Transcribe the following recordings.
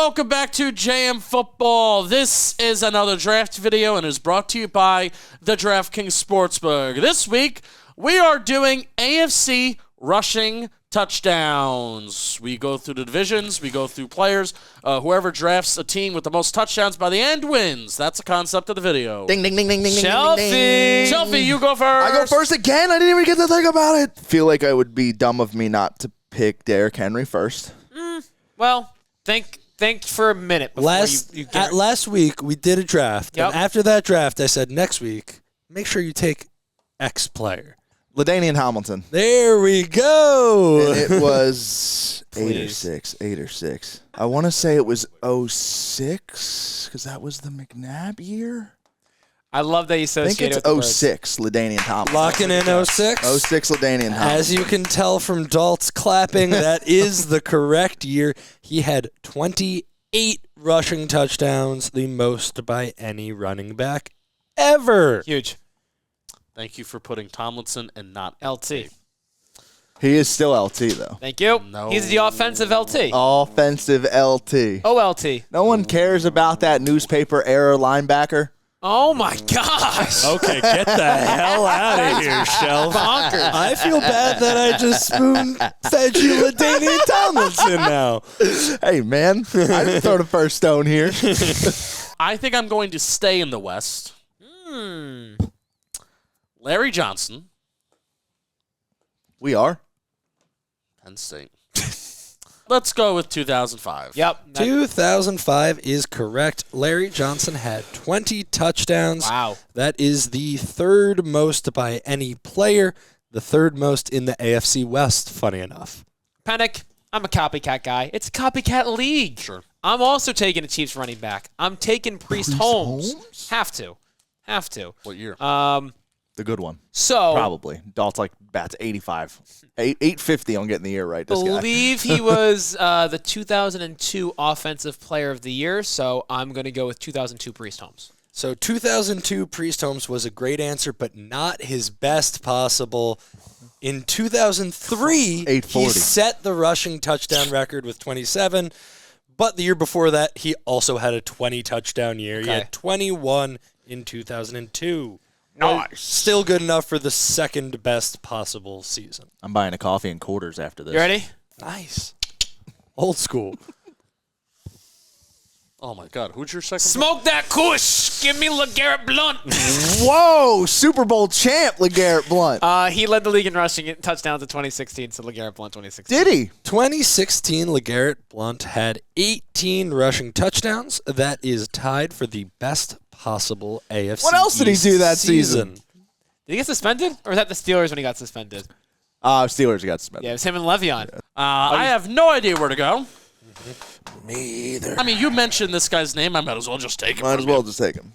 welcome back to JM Football. This is another draft video and is brought to you by the DraftKings Sportsbook. This week, we are doing AFC rushing touchdowns. We go through the divisions, we go through players. Whoever drafts a team with the most touchdowns by the end wins. That's the concept of the video. Ding, ding, ding, ding, ding, Shelfy! ding, ding. Shelfy, you go first. I go first again? I didn't even get to think about it. Feel like I would be dumb of me not to pick Derrick Henry first. Well, think for a minute before you get last week, we did a draft. Yep. And after that draft, I said, next week, make sure you take X player. LaDainian Hamilton. There we go. And it was 8 or 6. I want to say it was 06 because that was the McNabb year. I love that you I associate think it it's with the 06, LaDainian Hamilton. Locking in 06. 06, LaDainian Hamilton. As you can tell from Dalt's clapping, that is the correct year. He had 28 rushing touchdowns, the most by any running back ever. Huge. Thank you for putting Tomlinson and not LT. He is still LT, though. Thank you. No. He's the offensive LT. Offensive LT. OLT. No one cares about that newspaper era linebacker. Oh, my gosh. Okay, get the hell out of here, Shelf. Bonkers. I feel bad that I just spoon-fed you LaDainian Tomlinson now. Hey, man. I didn't throw the first stone here. I think I'm going to stay in the West. Larry Johnson. We are. Penn State. Let's go with 2005. Yep. 2005 is correct. Larry Johnson had 20 touchdowns. Wow. That is the third most by any player, the third most in the AFC West, funny enough. Penik, I'm a copycat guy. It's a copycat league. Sure. I'm also taking a Chiefs running back. I'm taking Priest Holmes. Have to. What year? The good one. So Probably. Dalt's like bats 85. 850 on getting the year right, this guy. believe he was the 2002 Offensive Player of the Year, so I'm going to go with 2002 Priest Holmes. So 2002 Priest Holmes was a great answer, but not his best possible. In 2003, he 840. set the rushing touchdown record with 27, but the year before that, he also had a 20 touchdown year. He Okay. had 21 in 2002. Nice. Still good enough for the second best possible season. I'm buying a coffee and quarters after this. You ready? Nice. Old school. Oh, my God. Who's your second? Smoke that kush. Give me LeGarrette Blunt. Whoa! Super Bowl champ, LeGarrette Blunt. He led the league in rushing touchdowns in 2016, so LeGarrette Blunt 2016. Did he? 2016, LeGarrette Blunt had 18 rushing touchdowns. That is tied for the best possible AFC. What else did he do that season? Did he get suspended? Or was that the Steelers when he got suspended? Steelers got suspended. Yeah, it was him and Le'Veon. I have no idea where to go. Me either. I mean, you mentioned this guy's name. I might as well just take him. Might as well just take him.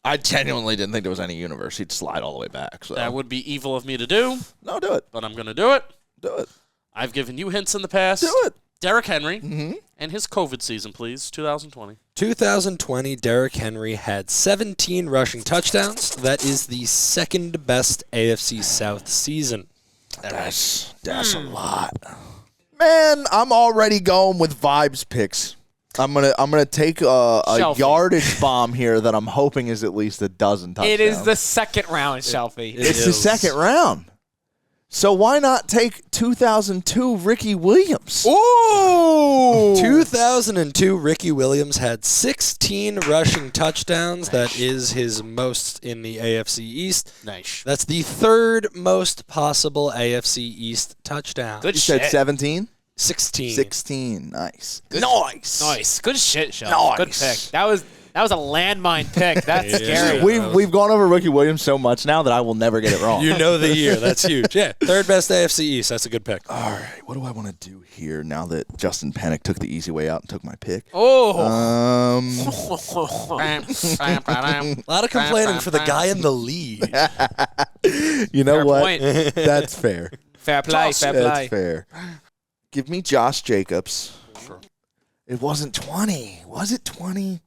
I genuinely didn't think there was any universe he'd slide all the way back. So That would be evil of me to do, no, do it. but I'm going to do it. Do it. I've given you hints in the past. Do it. Derrick Henry and his COVID season, please, 2020. 2020, Derrick Henry had 17 rushing touchdowns. That is the second best AFC South season. That's a lot. Man, I'm already going with vibes picks. I'm gonna take a Shelfy. yardage bomb here that I'm hoping is at least a dozen touchdowns. It is the second round, Shelfy. It's the second round. So why not take 2002 Ricky Williams? Ooh! 2002, Ricky Williams had 16 rushing touchdowns. That is his most in the AFC East. Nice. That's the third most possible AFC East touchdown. Good You shit. said 17? 16. 16. Nice. Nice. Nice. Good shit, Shelf. Good pick. That was a landmine pick. That's scary. We've gone over Ricky Williams so much now that I will never get it wrong. You know the year. That's huge. Yeah, third best AFC East. That's a good pick. All right, what do I want to do here now that Justin Penik took the easy way out and took my pick? Oh. A lot of complaining for the guy in the lead. You know Fair what? point. That's fair. Fair play. Fair That's play. fair. Give me Josh Jacobs. Sure. It wasn't 20. Was it 20?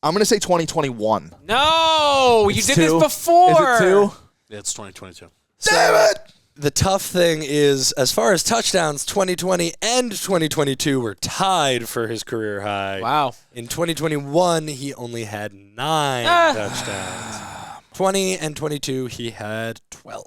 I'm going to say 2021. No, you It's did two. this before. Is it 2? It's 2022. Damn it! the tough thing is, as far as touchdowns, 2020 and 2022 were tied for his career high. Wow. In 2021, he only had 9 touchdowns. 20 and 22, he had 12.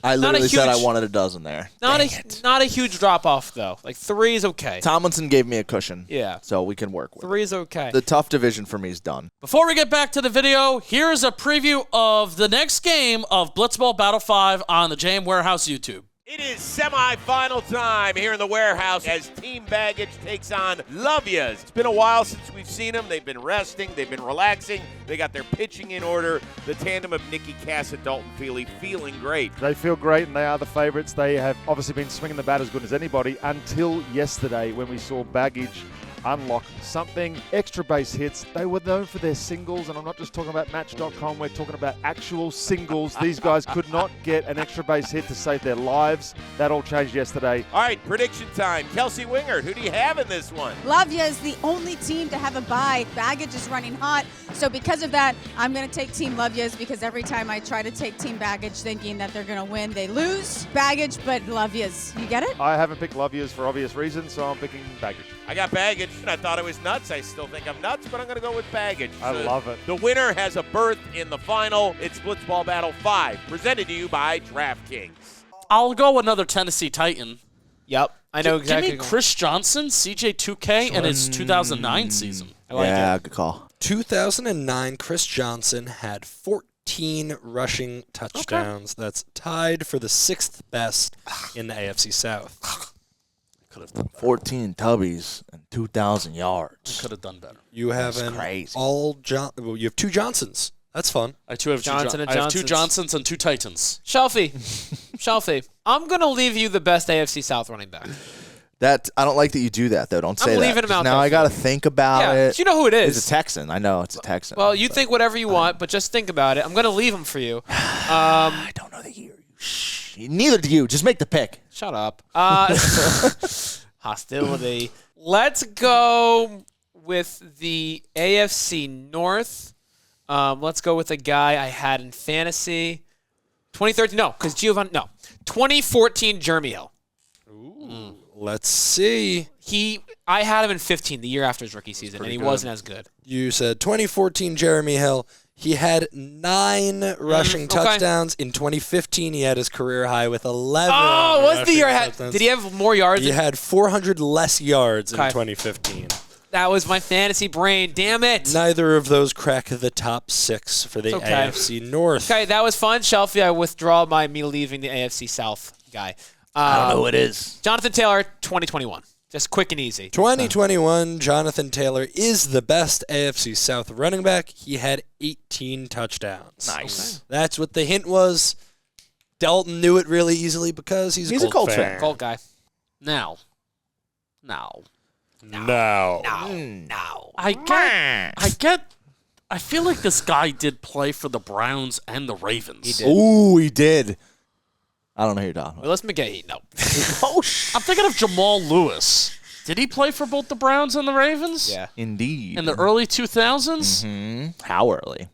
I literally said I huge- wanted a dozen there. Not Dang a it. not a huge drop off though. Like 3 is okay. Tomlinson gave me a cushion. Yeah. So we can work with 3 is okay. it. The tough division for me is done. Before we get back to the video, here's a preview of the next game of Blitzball Battle 5 on the JM Warehouse YouTube. It is semifinal time here in the warehouse as Team Baggage takes on Love Yas. It's been a while since we've seen them. They've been resting. They've been relaxing. They got their pitching in order. The tandem of Nicky Cass and Dalton Feely feeling great. They feel great and they are the favorites. They have obviously been swinging the bat as good as anybody until yesterday when we saw Baggage unlock something. Extra base hits. They were known for their singles, and I'm not just talking about Match.com. We're talking about actual singles. These guys could not get an extra base hit to save their lives. That all changed yesterday. All right, prediction time. Kelsey Wingert, who do you have in this one? Love Ya is the only team to have a bye. Baggage is running hot. So because of that, I'm going to take Team Love Ya's because every time I try to take Team Baggage thinking that they're going to win, they lose. Baggage, but Love Ya's. You get it? I haven't picked Love Yas for obvious reasons, so I'm picking Baggage. I got Baggage. I thought it was nuts. I still think I'm nuts, but I'm going to go with Baggage. I love it. The winner has a berth in the final. It's Blitzball Battle 5, presented to you by DraftKings. I'll go another Tennessee Titan. Yep. I know exactly. Give me Chris Johnson, CJ2K, and his 2009 season. I like yeah, it. good call. 2009, Chris Johnson had 14 rushing touchdowns. That's tied for the 6th best in the AFC South. Could have done 14 tubbies and 2,000 yards. Could have done better. You have That's an crazy. well, you have 2 Johnsons. That's fun. I too have Johnson and I have 2 Johnsons. Johnsons and 2 Titans. Shelfy. Shelfy. I'm going to leave you the best AFC South running back. That I don't like that you do that though. Don't say that. leaving him 'cause out now there I got to for you. think about Yeah, it. 'cause you know who it is. It's a Texan. I know it's a Texan. Well, you but think whatever you want, but just think about it. I'm going to leave him for you. I don't know the year. Neither do you. Just make the pick. Shut up. Hostility. Let's go with the AFC North. Let's go with a guy I had in fantasy. 2013, no, because Giovanni, no. 2014, Jeremy Hill. Let's see. I had him in 15, the year after his rookie season, and he wasn't as good. You said 2014 Jeremy Hill. He had 9 rushing okay. touchdowns. In 2015, he had his career high with 11. Oh, what's the rushing year? touchdowns. Did he have more yards? He had 400 less yards Okay. in 2015. That was my fantasy brain. Damn it. Neither of those crack the top 6 for the It's okay. AFC North. Okay, that was fun. Shelfie, I withdraw me leaving the AFC South guy. I don't know who it is. Jonathan Taylor, 2021. Just quick and easy. 2021, Jonathan Taylor is the best AFC South running back. He had 18 touchdowns. Nice. That's what the hint was. Dalton knew it really easily because he's a Colts fan. Colt guy. Now. No. No. I feel like this guy did play for the Browns and the Ravens. He did. Ooh, he did. I don't know who you're talking about. Willis McGahee, no. Oh, I'm thinking of Jamal Lewis. Did he play for both the Browns and the Ravens? Yeah. Indeed. In the early 2000s? How early?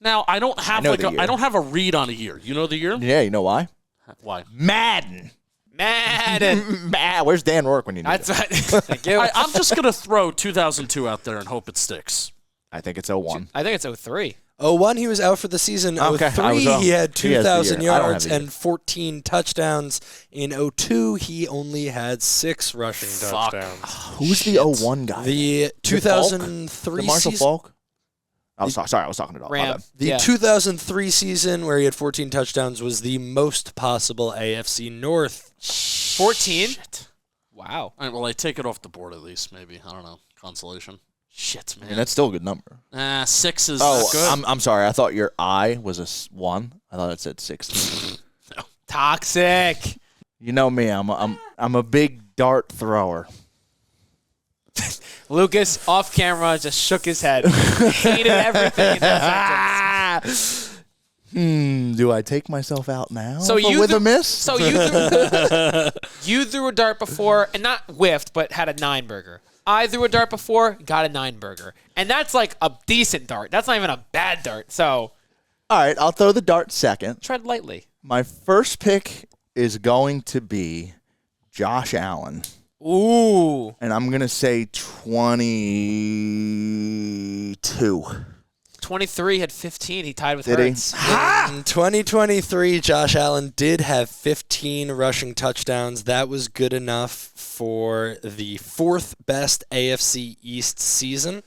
Now, I don't have know the year. I don't have a read on a year. You know the year? Yeah, you know why? Why? Madden. Madden. Where's Dan Rourke when you need That's him? right. Thank you. I'm just going to throw 2002 out there and hope it sticks. I think it's 01. I think it's 03. 01, he was out for the season. Okay, I 03, was wrong. he had He has the 2,000 year. I don't have yards the year. and 14 touchdowns. In 02, he only had 6 rushing touchdowns. Who's the 01 guy? The 2003 The Marshall season, Falk? I was sorry, I was talking to Dalton. My Ram. bad. the Yeah. 2003 season where he had 14 touchdowns was the most possible AFC North. 14? Wow. All right, well, I take it off the board at least, maybe. I don't know. Consolation. Shit, I mean, man. that's still a good number. 6 is Oh, good. I'm sorry. I thought your I was a 1. I thought it said 60. Toxic. You know me. I'm a big dart thrower. Lucas, off camera, just shook his head. Hated everything in that sentence. Do I take myself out now? So you with threw- a miss? So you threw a dart before, and not whiffed, but had a 9-burger. I threw a dart before, got a 9-burger. And that's like a decent dart. That's not even a bad dart. So All right, I'll throw the dart second. tread lightly. My first pick is going to be Josh Allen. Ooh. And I'm going to say 22. 23 had 15. He tied with Did he? Hurts. In 2023, Josh Allen did have 15 rushing touchdowns. That was good enough for the fourth best AFC East season.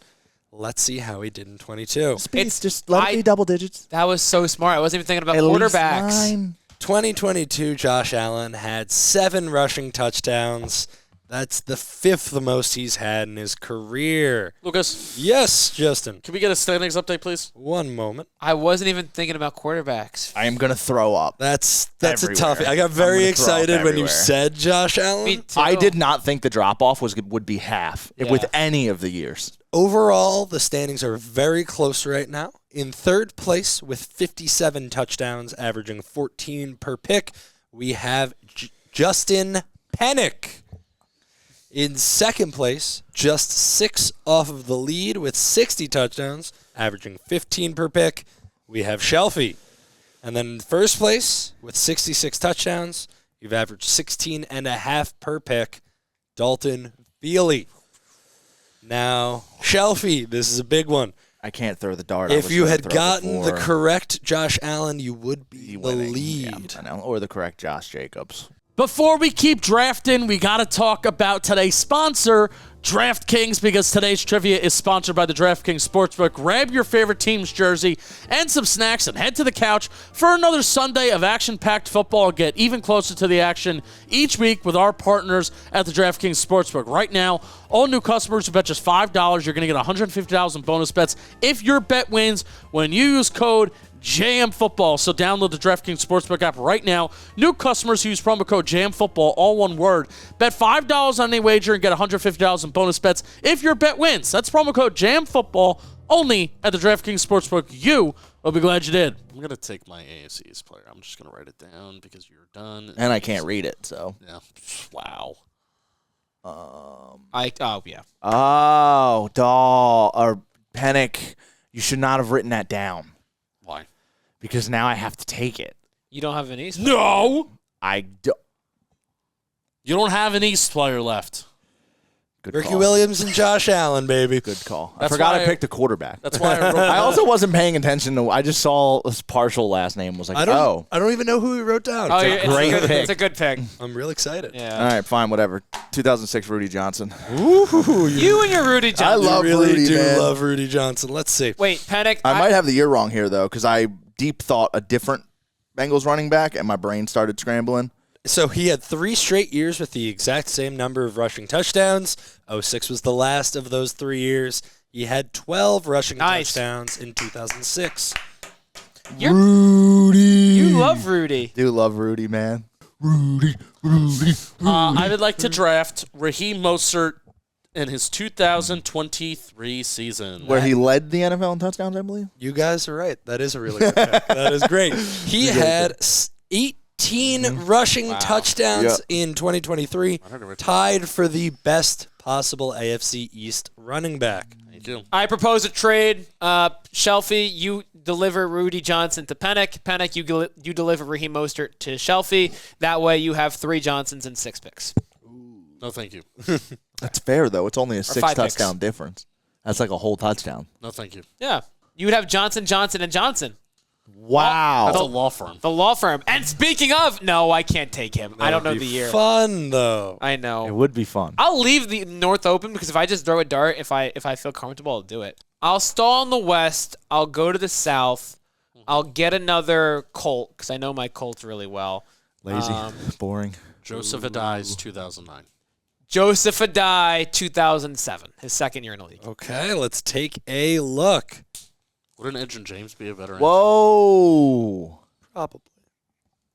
Let's see how he did in 22. It's just let it be double digits. That was so smart. I wasn't even thinking about At least quarterbacks. 9. 2022, Josh Allen had 7 rushing touchdowns. That's the 5th most he's had in his career. Lucas, Yes, Justin. can we get a standings update, please? One moment. I wasn't even thinking about quarterbacks. I am going to throw up. That's Everywhere. a toughie. I got I'm very gonna throw up excited when you everywhere. said Josh Allen. Me too. I did not think the drop-off would be half Yeah. with any of the years. Overall, the standings are very close right now. In third place with 57 touchdowns, averaging 14 per pick, we have Justin Penik. In second place, just 6 off of the lead with 60 touchdowns, averaging 15 per pick, we have Shelfy. And then in first place with 66 touchdowns, you've averaged 16.5 per pick, Dalton Feely. Now, Shelfy, this is a big one. I can't throw the dart. I If was you gonna had throw gotten the before. correct Josh Allen, you would be the Winning. lead. Yeah, I know. Or the correct Josh Jacobs. Before we keep drafting, we got to talk about today's sponsor, DraftKings, because today's trivia is sponsored by the DraftKings Sportsbook. Grab your favorite team's jersey and some snacks and head to the couch for another Sunday of action-packed football. Get even closer to the action each week with our partners at the DraftKings Sportsbook. Right now, all new customers who bet just $5, you're going to get $150 in bonus bets if your bet wins when you use code JM Football. So download the DraftKings Sportsbook app right now. New customers who use promo code JM Football, all one word. Bet $5 on any wager and get $150 in bonus bets if your bet wins. That's promo code JM Football only at the DraftKings Sportsbook. You will be glad you did. I'm going to take my AFC East player. I'm just going to write it down because you're done. And I can't read it, so. Yeah. Wow. Yeah. Oh, or Penik, you should not have written that down Why? because now I have to take it. You don't have an East. No! I do. You don't have an East player left. Good Ricky call. Williams and Josh Allen, baby. Good call. That's I forgot why I picked a quarterback. That's why I wrote I also wasn't paying attention to. I just saw this partial last name. Was like, I don't even know who he wrote down. Oh, a yeah, great it's, pick. it's a good pick. I'm real excited. Yeah. all right, fine, whatever. 2006 Rudy Johnson. You and your Rudy Johnson. I love You really Rudy, do man. love Rudy Johnson. Let's see. Wait, Penik. I might have the year wrong here though, because I deep thought a different Bengals running back, and my brain started scrambling. So he had 3 straight years with the exact same number of rushing touchdowns. 06 was the last of those 3 years. He had 12 rushing Nice. touchdowns in 2006. Rudy. You love Rudy. Do love Rudy, man. I would like to draft Raheem Mostert in his 2023 season. Where he led the NFL in touchdowns, I believe. You guys are right. That is a really good pick. That is great. He had 18 rushing touchdowns in 2023, tied for the best possible AFC East running back. Thank you. I propose a trade. Shelfy, you deliver Rudy Johnson to Penik. Penik, you deliver Raheem Mostert to Shelfy. That way you have 3 Johnsons and 6 picks. No, thank you. That's fair though. It's only a 6 5 touchdown difference. That's like a whole touchdown. No, thank you. Yeah. You would have Johnson, Johnson, and Johnson. Wow. That's a law firm. The law firm. And speaking of, no, I can't take him. I don't know the year. Fun though. I know. It would be fun. I'll leave the North open because if I just throw a dart, if I feel comfortable, I'll do it. I'll stall in the West. I'll go to the South. I'll get another Colt because I know my Colts really well. Lazy. Boring. Joseph Adai's 2009. Joseph Adai, 2007, his second year in the league. Okay, let's take a look. Wouldn't Edgerrin James be a better Whoa. Probably.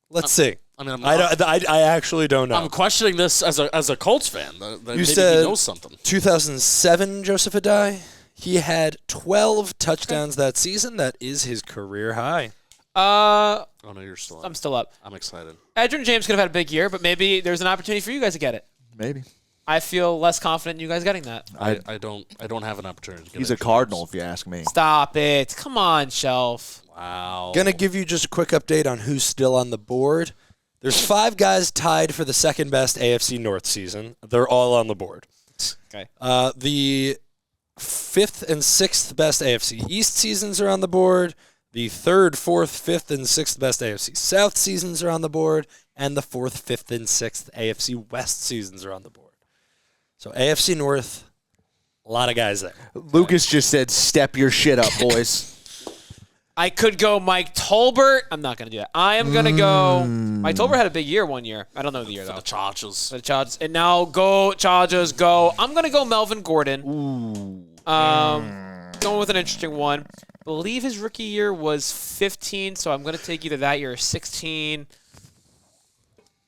Let's see. I mean, I actually don't know. I'm questioning this as a Colts fan. That maybe said- he knows something. 2007, Joseph Adai. He had 12 touchdowns that season. That is his career high. Oh, no, you're still up. I'm still up. I'm excited. Edgerrin James could have had a big year, but maybe there's an opportunity for you guys to get it. Maybe. I feel less confident in you guys getting that. I don't have an opportunity to get He's a Edgerrin Cardinal, James. if you ask me. Stop it. Come on, Shelf. Wow. Gonna give you just a quick update on who's still on the board. There's 5 guys tied for the second best AFC North season. They're all on the board. Okay. The 5th and 6th best AFC East seasons are on the board. The 3rd, 4th, 5th, and 6th best AFC South seasons are on the board. And the 4th, 5th, and 6th AFC West seasons are on the board. So AFC North, a lot of guys there. Lucas just said, "Step your shit up, boys." I could go Mike Tolbert. I'm not going to do that. I am going to go. Mike Tolbert had a big year one year. I don't know the year, though. The Chargers. For the Chargers. And now go Chargers, go. I'm going to go Melvin Gordon. Going with an interesting one. I believe his rookie year was 15, so I'm going to take either that year or 16.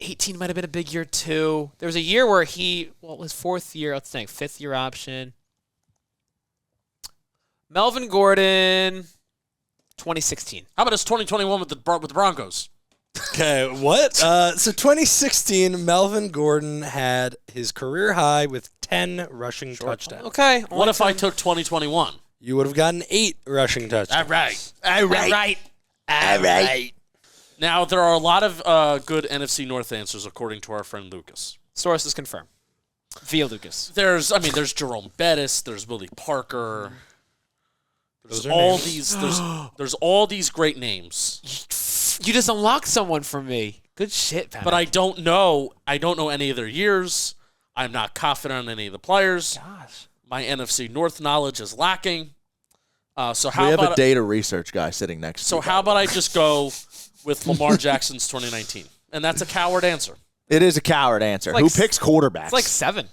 18 might have been a big year, too. There was a year where his 4th year, let's think, 5th year option. Melvin Gordon, 2016. How about his 2021 with the Broncos? Okay, what? So 2016, Melvin Gordon had his career high with 10 rushing touchdowns. Okay. What if I took 2021? You would have gotten 8 rushing touchdowns. All right. Now, there are a lot of good NFC North answers, according to our friend Lucas. Sources confirm. Via Lucas. There's Jerome Bettis. There's Willie Parker. There's all these great names. You just unlocked someone for me. Good shit, Pat. But I don't know any of their years. I'm not confident on any of the players. Gosh. My NFC North knowledge is lacking. So We how have about a data research guy sitting next to so you. how about I just go with Lamar Jackson's 2019? And that's a coward answer. It is a coward answer. Like Who picks quarterbacks? It's like 7.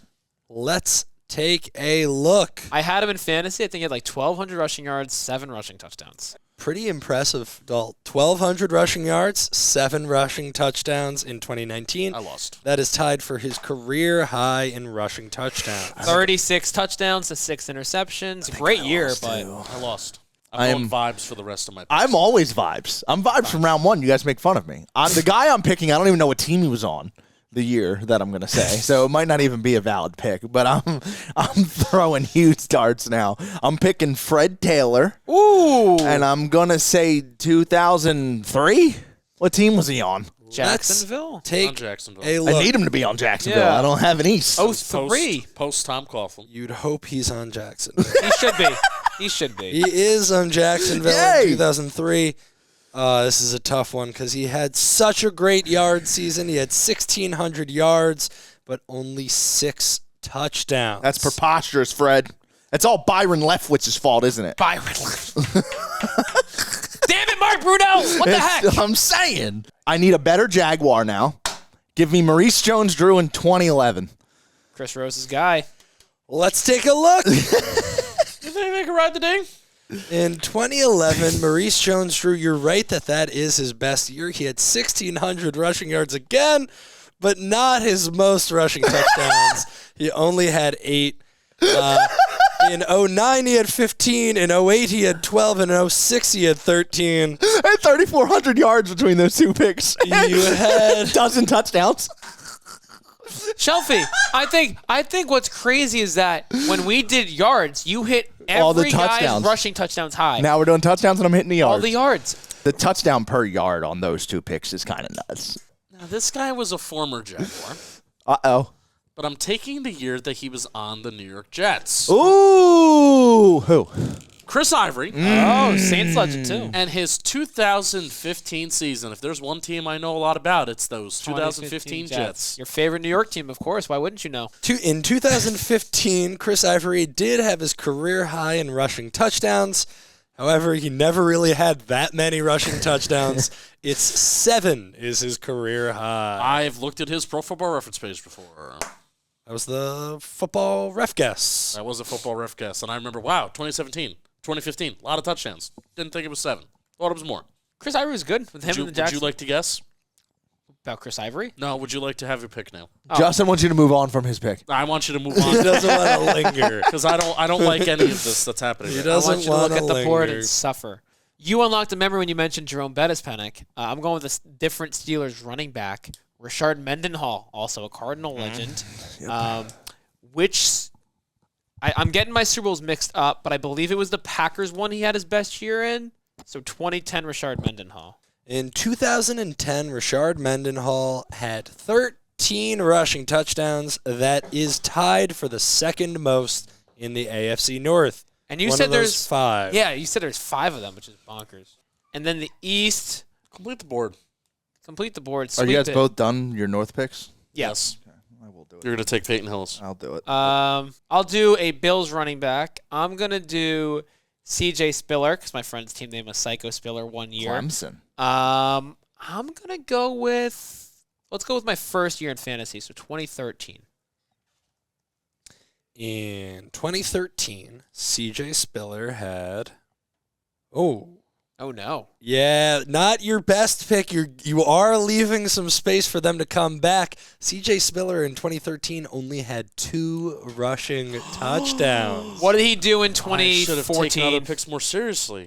Let's take a look. I had him in fantasy. I think he had like 1,200 rushing yards, 7 rushing touchdowns. Pretty impressive, Dalt. 1,200 rushing yards, 7 rushing touchdowns in 2019. I lost. That is tied for his career high in rushing touchdowns. 36 touchdowns to 6 interceptions. Great year, but I lost. I I'm am- going vibes for the rest of my picks. I'm always vibes. I'm vibes from round 1. You guys make fun of me. The guy I'm picking, I don't even know what team he was on the year that I'm going to say. So it might not even be a valid pick, but I'm throwing huge darts now. I'm picking Fred Taylor. ooh, And I'm going to say 2003? What team was he on? Jacksonville. on Take Jacksonville. a I look. need him to be on Jacksonville. Yeah. I don't have an East. Oh, 3. Post Tom Coughlin. You'd hope he's on Jacksonville. He should be. He should be. He is on Jacksonville Yay! in 2003. This is a tough one because he had such a great yard season. He had 1,600 yards, but only 6 touchdowns. That's preposterous, Fred. That's all Byron Leftwich's fault, isn't it? Byron. Damn it, Mark Brunell. What the heck? I'm saying. I need a better Jaguar now. Give me Maurice Jones-Drew in 2011. Chris Rose's guy. Let's take a look. You think they can ride the ding? In 2011, Maurice Jones-Drew, you're right that is his best year. He had 1,600 rushing yards again, but not his most rushing touchdowns. He only had 8. In 2009, he had 15. In 2008, he had 12. And in 2006, he had 13. I had 3,400 yards between those two picks. You had a dozen touchdowns. Shelfy, I think what's crazy is that when we did yards, you hit All the every guy's touchdowns. rushing touchdowns high. Now we're doing touchdowns, and I'm hitting the yards. All the yards. The touchdown per yard on those two picks is kind of nuts. Now, this guy was a former Jaguar, Uh-oh. but I'm taking the year that he was on the New York Jets. Ooh. Who? Chris Ivory Oh, Saints legend too. and his 2015 season. If there's one team I know a lot about, it's those 2015 Jets. Your favorite New York team, of course. Why wouldn't you know? In 2015, Chris Ivory did have his career high in rushing touchdowns. However, he never really had that many rushing touchdowns. It's 7 is his career high. I've looked at his Pro Football Reference page before. That was the football ref guess. That was a football ref guess, and I remember, wow, 2017, 2015, a lot of touchdowns. Didn't think it was 7. Thought it was more. Chris Ivory was good with him and the Would Jackson. you like to guess? About Chris Ivory? No, would you like to have your pick now? Justin wants you to move on from his pick. I want you to move He on doesn't want to linger. because I don't like any of this that's happening. He right I doesn't want you to look wanna at the board linger. and suffer. You unlocked a memory when you mentioned Jerome Bettis, Penik. I'm going with a different Steelers running back, Rashard Mendenhall, also a Cardinal legend. I'm getting my Super Bowls mixed up, but I believe it was the Packers one he had his best year in. So 2010 Rashard Mendenhall. In 2010, Rashard Mendenhall had 13 rushing touchdowns. That is tied for the second most in the AFC North. And you One said of those there's 5. Yeah, you said there's 5 of them, which is bonkers. And then the East, Complete the board. complete the board. Are Sweep you guys it. both done your North picks? Yes. I will do it. You're going to take Peyton Hillis. I'll do it. I'll do a Bills running back. I'm gonna do C.J. Spiller because my friend's team name was Psycho Spiller 1 year. Clemson. I'm gonna go with. Let's go with my first year in fantasy, so 2013. In 2013, C.J. Spiller had. Oh. Oh no. Yeah, not your best pick. You are leaving some space for them to come back. C.J. Spiller in 2013 only had 2 rushing touchdowns. What did he do in I should have taken 2014? other picks more seriously.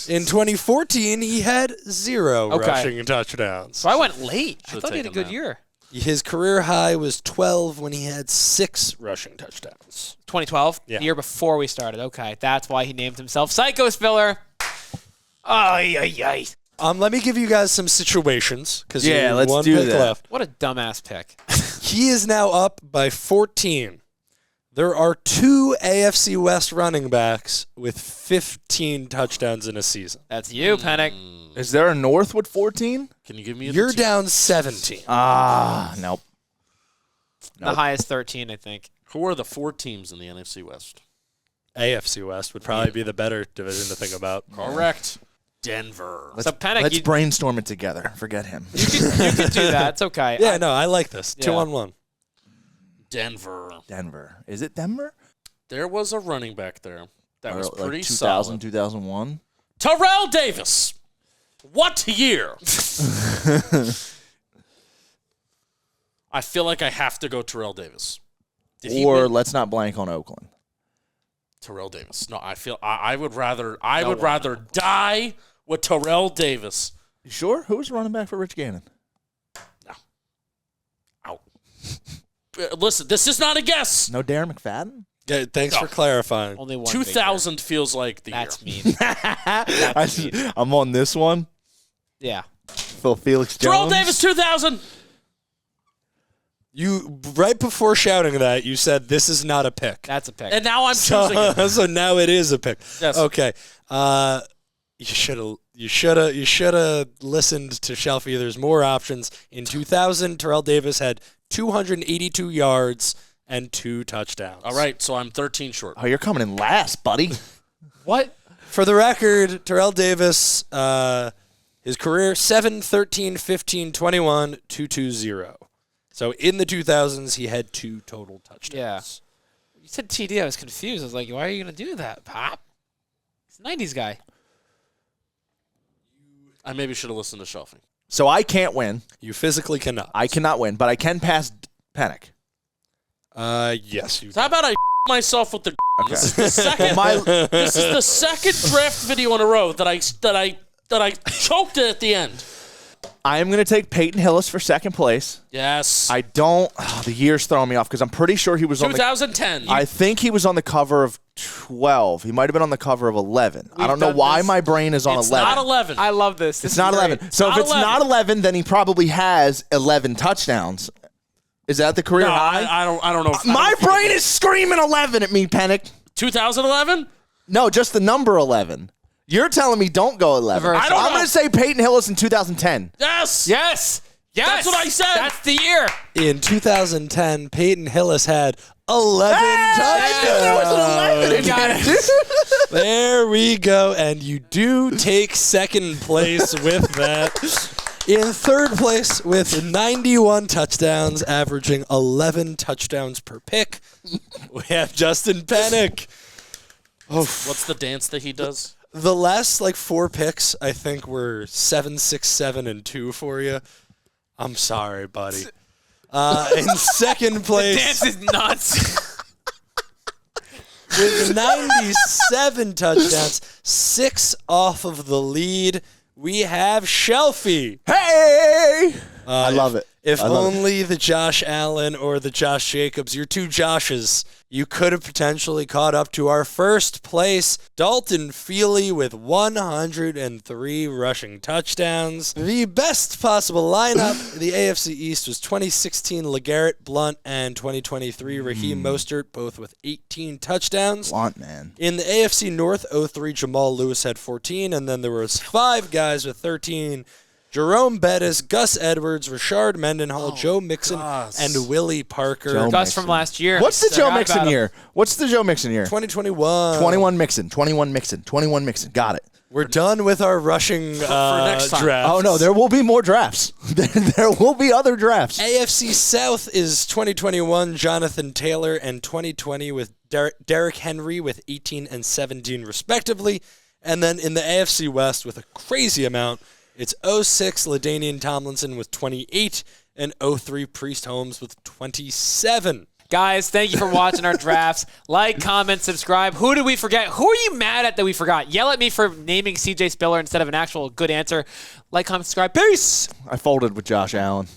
In 2014, he had 0 Okay. rushing touchdowns. So I went late. I Should've thought he had a taken good that. year. His career high was 12 when he had 6 rushing touchdowns. 2012, Yeah. the year before we started. Okay, that's why he named himself Psycho Spiller. Ay, ay, ay. Let me give you guys some situations because Yeah, let's one do pick that. left. What a dumbass pick. He is now up by 14. There are 2 AFC West running backs with 15 touchdowns in a season. That's you, Penik. Is there a North with 14? Can you give me a You're team? down 17. Nope. The highest 13, I think. Who are the 4 teams in the NFC West? AFC West would probably be the better division to think about. Correct. Denver. So Penik, Let's you brainstorm it together. Forget him. could do that. It's okay. Yeah, no, I like this. Yeah. 2-on-1. Denver. Denver. Is it Denver? There was a running back there that was Or pretty like 2000, solid. 2001? Terrell Davis. What year? I feel like I have to go Terrell Davis. Did he Or win? let's not blank on Oakland. Terrell Davis. No, I feel I would rather die with Terrell Davis. You sure? Who was running back for Rich Gannon? Out. Listen, this is not a guess. No Darren McFadden? Yeah, thanks for clarifying. Only one. 2000 feels like the That's year. mean. That's mean. I'm on this one. Yeah. Phil Felix Jones. Terrell Davis 2000. You right before shouting that, you said this is not a pick. That's a pick. And now I'm choosing it. So now it is a pick. Yes. Okay. You should have listened to Shelfy. There's more options. In 2000, Terrell Davis had 282 yards and 2 touchdowns. All right, so I'm 13 short. Oh, you're coming in last, buddy. What? For the record, Terrell Davis, his career 7, 13, 15, 21, 220. So in the 2000s, he had 2 total touchdowns. Yeah. You said TD. I was confused. I was like, why are you going to do that, Pop? He's a 90s guy. I maybe should have listened to Shelfy. So I can't win. You physically cannot. I cannot win, but I can pass Penik. Yes, you. So how about I myself with the Okay. This is the second. This is the second draft video in a row that I choked it at the end. I am going to take Peyton Hillis for second place. Yes. I don't. The year's throwing me off because I'm pretty sure he was on the. 2010. I think he was on the cover of 12. He might have been on the cover of 11. I don't know done why this. my brain is on it's 11. not 11. I love this. It's not 11. So Not if it's 11. not 11, then he probably has 11 touchdowns. Is that the career No, high? I don't know. My brain is screaming 11 at me, Penik. 2011. No, just the number 11. You're telling me don't go 11. I don't I'm know. going to say Peyton Hillis in 2010. Yes. Yes. Yes. That's what I said. That's the year. In 2010, Peyton Hillis had 11 There was an 11 in Got there, it. dude. There we go. And you do take second place with that. In third place with 91 touchdowns, averaging 11 touchdowns per pick, we have Justin Penik. What's the dance that he does? The last 4 picks, I think, were 7, 6, 7, and 2 for you. I'm sorry, buddy. In second place, Dance is nuts. with 97 touchdowns, 6 off of the lead, we have Shelfy. Hey! I love it. If only the Josh Allen or the Josh Jacobs, your two Joshes, you could have potentially caught up to our first place, Dalton Feely with 103 rushing touchdowns. The best possible lineup, the AFC East, was 2016 LeGarrette Blount and 2023 Raheem Mostert, both with 18 touchdowns. Blount, man. In the AFC North, 03 Jamal Lewis had 14, and then there was 5 guys with 13. Jerome Bettis, Gus Edwards, Rashard Mendenhall, Joe Mixon, and Willie Parker. Joe Gus Mixon. from last year. What's the Joe Forgot Mixon about him. year? What's the Joe Mixon year? 2021. 21 Mixon. 21 Mixon. 21 Mixon. Got it. We're done with our rushing next time. drafts. Oh, no, there will be more drafts. There will be other drafts. AFC South is 2021 Jonathan Taylor and 2020 with Derrick Henry with 18 and 17 respectively. And then in the AFC West with a crazy amount, it's 06 LaDainian Tomlinson with 28 and 03 Priest Holmes with 27. Guys, thank you for watching our drafts. Like, comment, subscribe. Who did we forget? Who are you mad at that we forgot? Yell at me for naming CJ Spiller instead of an actual good answer. Like, comment, subscribe. Peace! I folded with Josh Allen.